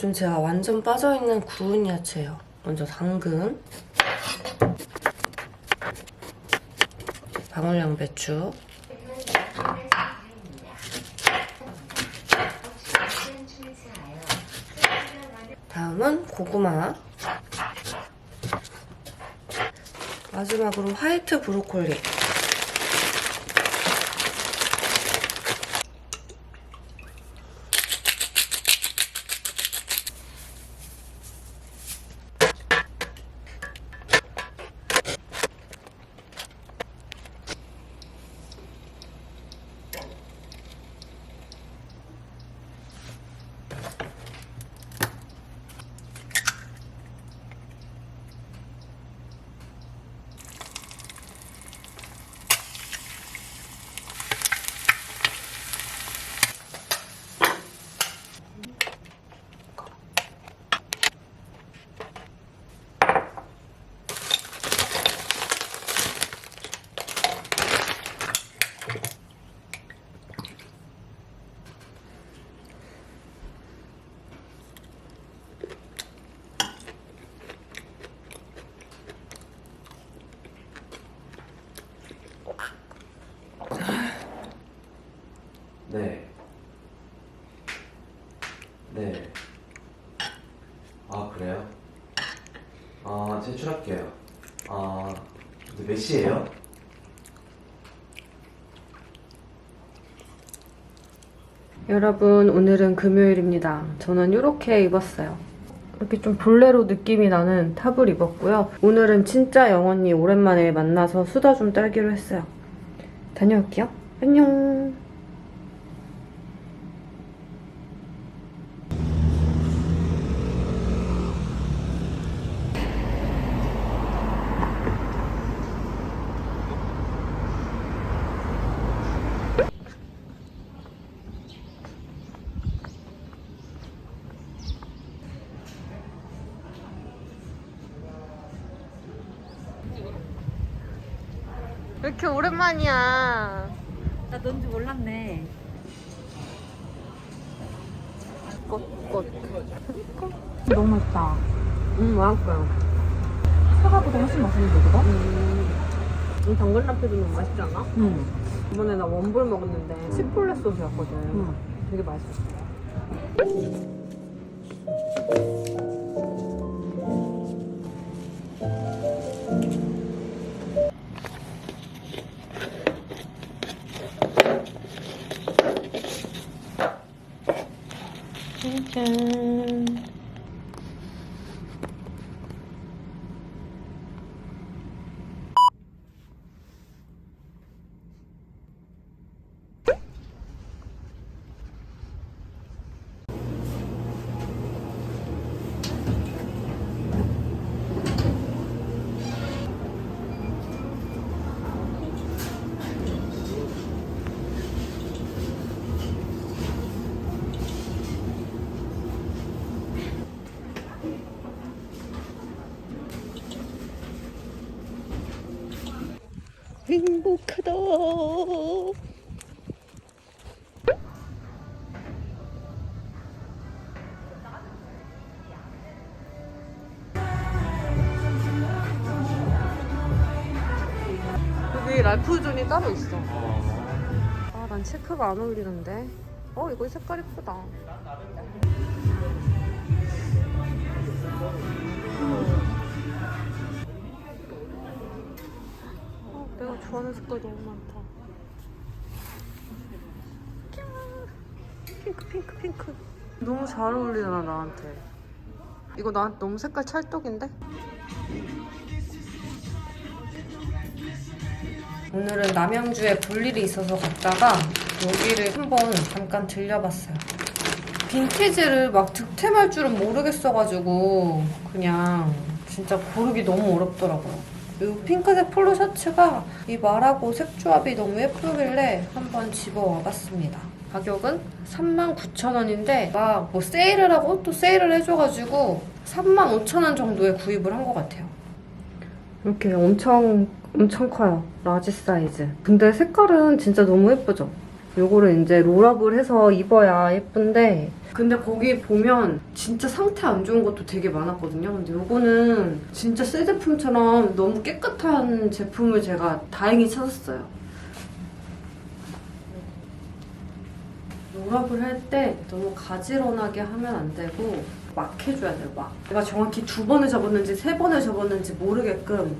요즘 제가 완전 빠져있는 구운 야채예요. 먼저 당근, 방울 양배추, 다음은 고구마, 마지막으로 화이트 브로콜리. 네. 네. 아, 그래요? 제출할게요. 근데 몇 시에요? 여러분, 오늘은 금요일입니다. 저는 이렇게 입었어요. 이렇게 좀 볼레로 느낌이 나는 탑을 입었고요. 오늘은 진짜 영언니 오랜만에 만나서 수다 좀 떨기로 했어요. 다녀올게요. 안녕. 왜 이렇게 오랜만이야. 나 넌지 몰랐네. 꽃. 너무 맛있다. 맛있어요. 사과보다 훨씬 맛있는데, 그거? 이 당근 라페도 너무 맛있지 않아? 응. 이번에 나 원볼 먹었는데 치폴레 소스였거든. 되게 맛있었어. 짠. 행복하다. 여기 랄프존이 따로 있어. 난 체크가 안 어울리는데. 이거 색깔 이쁘다. 내가 좋아하는 색깔 너무 많다. 핑크. 너무 잘 어울리잖아, 나한테. 이거 나한테 너무 색깔 찰떡인데? 오늘은 남양주에 볼 일이 있어서 갔다가 여기를 한번 잠깐 들려봤어요. 빈티지를 막 득템할 줄은 모르겠어가지고 그냥 진짜 고르기 너무 어렵더라고요. 이 핑크색 폴로 셔츠가 이 말하고 색조합이 너무 예쁘길래 한번 집어와봤습니다. 가격은 39,000원인데 막 뭐 세일을 하고 또 세일을 해줘가지고 35,000원 정도에 구입을 한 것 같아요. 이렇게 엄청 커요. 라지 사이즈. 근데 색깔은 진짜 너무 예쁘죠? 요거를 이제 롤업을 해서 입어야 예쁜데 근데 거기 보면 진짜 상태 안 좋은 것도 되게 많았거든요. 근데 요거는 진짜 새 제품처럼 너무 깨끗한 제품을 제가 다행히 찾았어요. 롤업을 할 때 너무 가지런하게 하면 안 되고 막 해줘야 돼요. 막 내가 정확히 2번을 접었는지 3번을 접었는지 모르게끔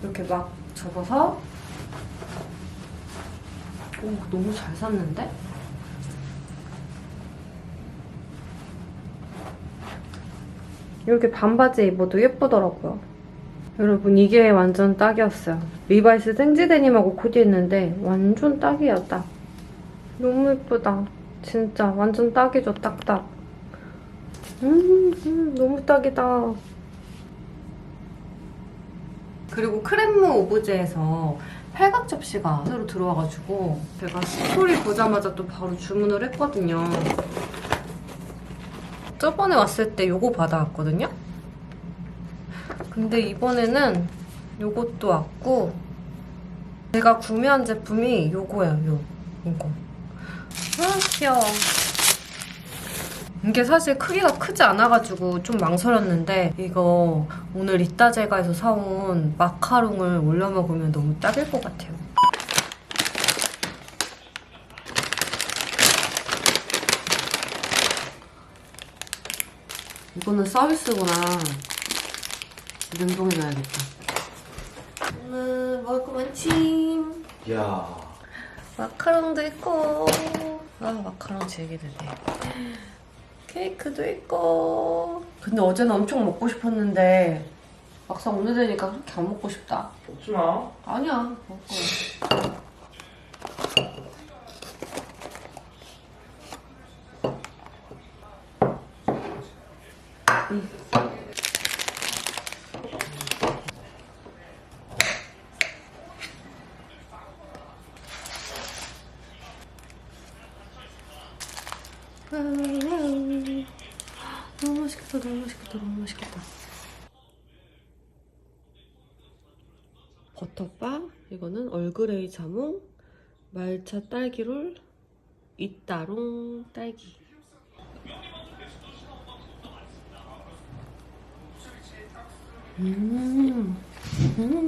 이렇게 막 접어서 오 너무 잘 샀는데? 이렇게 반바지 입어도 예쁘더라고요. 여러분 이게 완전 딱이었어요. 리바이스 생지 데님하고 코디했는데 완전 딱이야 딱. 너무 예쁘다. 진짜 완전 딱이죠 딱딱. 너무 딱이다. 그리고 크렘무 오브제에서 팔각 접시가 새로 들어와가지고 제가 스토리 보자마자 또 바로 주문을 했거든요. 저번에 왔을 때 요거 받아왔거든요? 근데 이번에는 요것도 왔고 제가 구매한 제품이 요거예요. 요거. 귀여워. 이게 사실 크기가 크지 않아가지고 좀 망설였는데 이거 오늘 이따제가에서 사온 마카롱을 올려 먹으면 너무 딱일 것 같아요. 이거는 서비스구나. 냉동해놔야겠다. 오늘 먹을 거 많지? 이야. 마카롱도 있고 아 마카롱 질기드네. 케이크도 있고 근데 어제는 엄청 먹고 싶었는데 막상 오늘 되니까 그렇게 안 먹고 싶다. 먹지 마. 아니야 먹을 거야. 너무 맛있겠다, 너무 맛있겠다, 너무 맛있겠다. 버터빵, 이거는 얼그레이 자몽, 말차 딸기롤, 이따롱 딸기.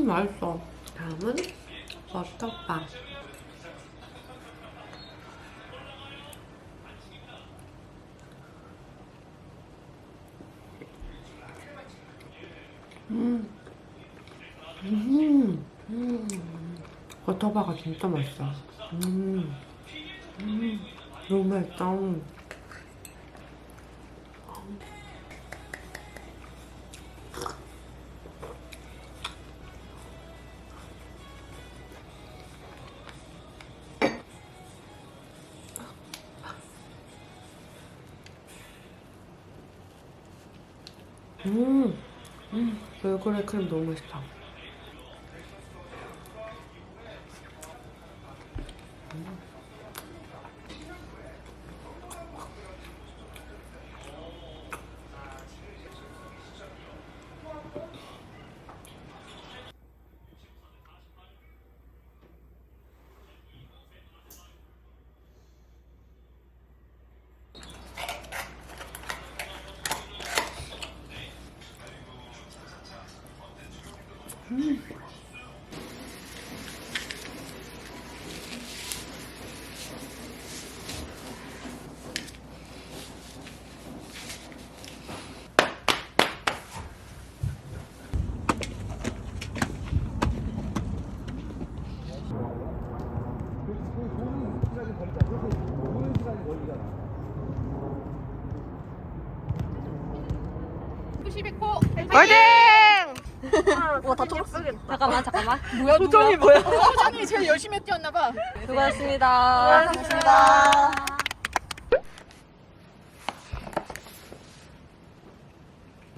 맛있어. 다음은 버터빵. 버터바가 진짜 맛있어. 너무 맛있다. 얼그레이 크림 너무 맛있다. 와, 다 초록색이다. 잠깐만. 표정이 뭐야? 표정이 제일 열심히 뛰었나봐. 수고하셨습니다.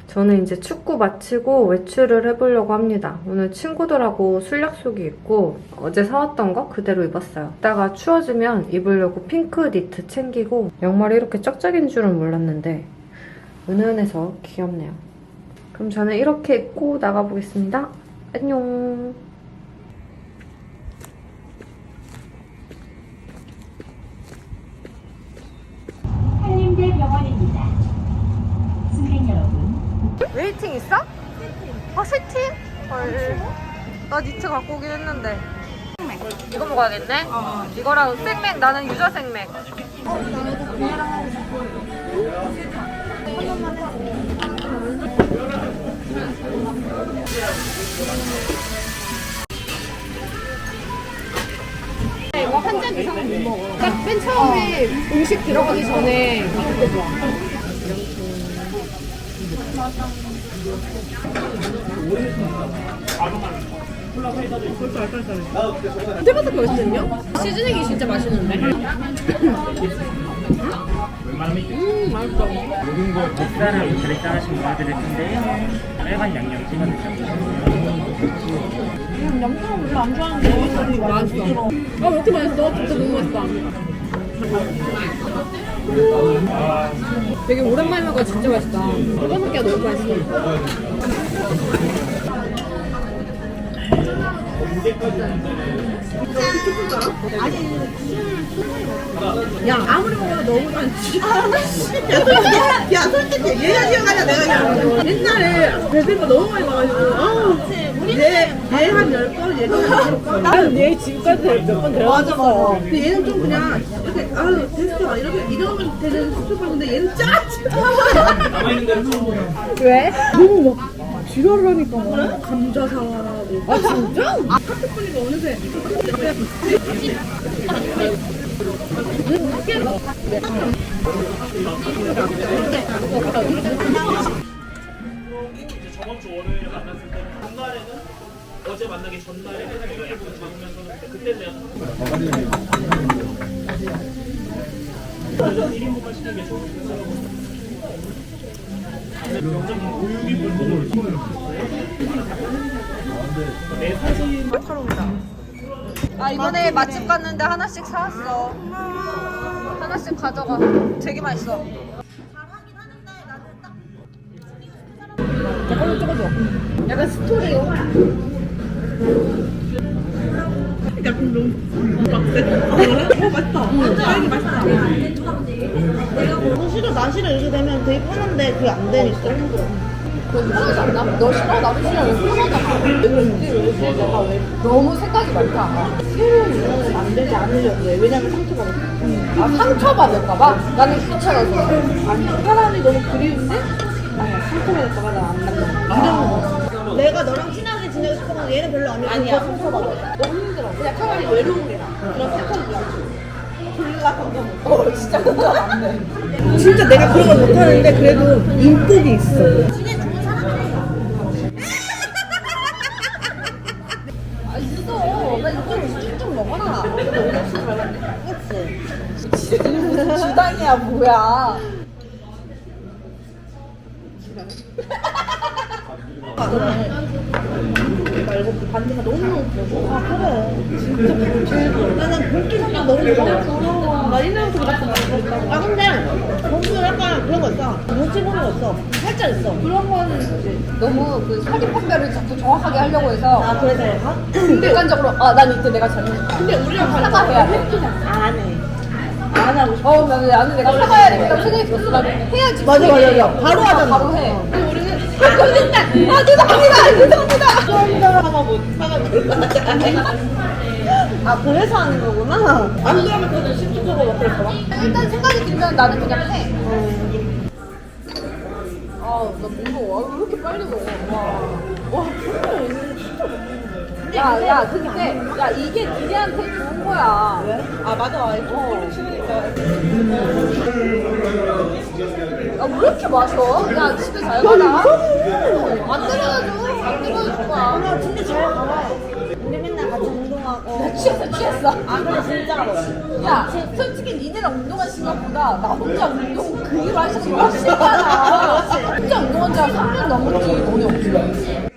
저는 이제 축구 마치고 외출을 해보려고 합니다. 오늘 친구들하고 술 약속이 있고 어제 사왔던 거 그대로 입었어요. 이따가 추워지면 입으려고 핑크 니트 챙기고 양말이 이렇게 쩍쩍인 줄은 몰랐는데 은은해서 귀엽네요. 그럼 저는 이렇게 입고 나가보겠습니다. 안녕. 국제병원입니다. 승객 여러분, 웨이팅 있어? 아, 세팅? 헐. 나 니트 갖고 오긴 했는데. 이거 먹어야겠네? 이거랑 생맥, 나는 유자 생맥. 이거 한 잔 이상은 못 먹어. 딱 맨 처음에 음식 들어가기 전에 그때 좋아. 그때부터 맛있거든요? 시즈닝이 진짜 맛있는데? 맛있어. 모든 걸 곱살을 다리 짜신 도와드릴 텐데요. 빨간 양념 찍어 드셔보세요. 양념 별로 안 좋아하는데 맛있어. 아, 왜 이렇게 맛있어? 진짜 너무 맛있다. 되게 오랜만에 먹으니까 진짜 맛있다. 이거 먹기가 너무 맛있어. 야, 아무리 먹어도 너무 많지. 야, 솔직히 얘가 기억하냐, 내가 기억하냐. 옛날에 배들가 너무 많이 봐가지고, 얘한 10번, 얘가 나는 얘 지금까지 몇번 데려왔어. 근데 얘는 좀 그냥, 이렇게, 아유, 됐어. 이러면 되는 수준만. 근데 얘는 짜지. 왜? 너무 막, 지랄을 하니까 막, 감자 사라고. 아, 진짜? 카페 뿌니까 어느새. 저번 주 월요일에 만났을 때 전날에는 어제 만나기 전날에 내가 약속 잡으면서는 그때 내가 1인분만 시키는 게 좋은 명절 고유기 물고기를 내 사진 아, 이번에 맛집 갔는데 하나씩 사왔어. 하나씩 가져가. 되게 맛있어. 잠깐만 찍어줘. 약간 스토리요. 약간 너무 빡세. 맛있다. 딸기 맛있다. 나 싫어 이렇게 되면 되게 편한데 그게 안 되니까 힘들어. 너 편하지 않나? 너 싫어? 나도 싫어. 편하잖아. 내가 왜 너무 생각이 많다. 새로운 인연을 만들지 않으려고 해. 왜냐면 상처받았어. 아, 상처받을까봐? 나는 귀찮아서. 아니 사람이 너무 그리운데 아니야 상처받을까봐 나 안 만나. 내가 너랑 친하게 지내고 싶어서 얘는 별로 아니야. 상처받아. 너무 힘들어. 그냥 차라리 외로운 게 나아. 그런 패턴이 졸라 감정 못. 진짜 공감 안 돼. 진짜 내가 그런 걸 못하는데 그래도 인복이 있어. 아, 있어. 나 이거 좀 먹어라. 오늘 술 먹었네. 그치? 무슨 주당이야, 뭐야. 말고 반지가 너무 예쁘고. 아 그래. 진짜 제일 나는 볼기 성격 너무 부러워. 나 옛날부터 그랬단 말이야. 아 근데 몸도 약간 그런 거 있어. 눈치 보는 거 있어. 살짝 있어. 그런 거는 이제 너무 그 사기 판별을 자꾸 정확하게 하려고 해서. 아 그래서 얘가? 객관적으로, 아, 난 이때 내가 잘못했다. 근데 우리랑 사과해야 돼. 안 해. 안 하고 싶어. 나는 내가 사과해야 되겠다 생각이 들었어. 나는 해야지. 맞아. 바로 하잖아. 바로 해. 근데 우리는, 아, 걸린다! 아, 죄송합니다! 죄송합니다! 아 그래서 하는 거구나. 안 그러면 그래도 심각하고 막 그럴까? 일단 생각이 들면 나는 그냥 해. 아, 나 무서워. 왜 이렇게 빨리 먹어? 와, 진짜. 야, 근데, 야, 이게 니네한테 좋은 거야. 왜? 아 맞아. 이거 치우니까. 야, 왜 이렇게 마셔? 야, 집에 잘 가라. 안 때려가지고. 안 때려줄 거야. 나 진짜 잘 가봐. 우리 맨날 같이 운동하고. 취했어. 아 근데 진짜로. 야, 솔직히 니네랑 운동한 시간보다 나 혼자 운동 그 일 한 시간 훨씬 많아. 혼자 운동한 지가 3년 넘었지. 너네 없지.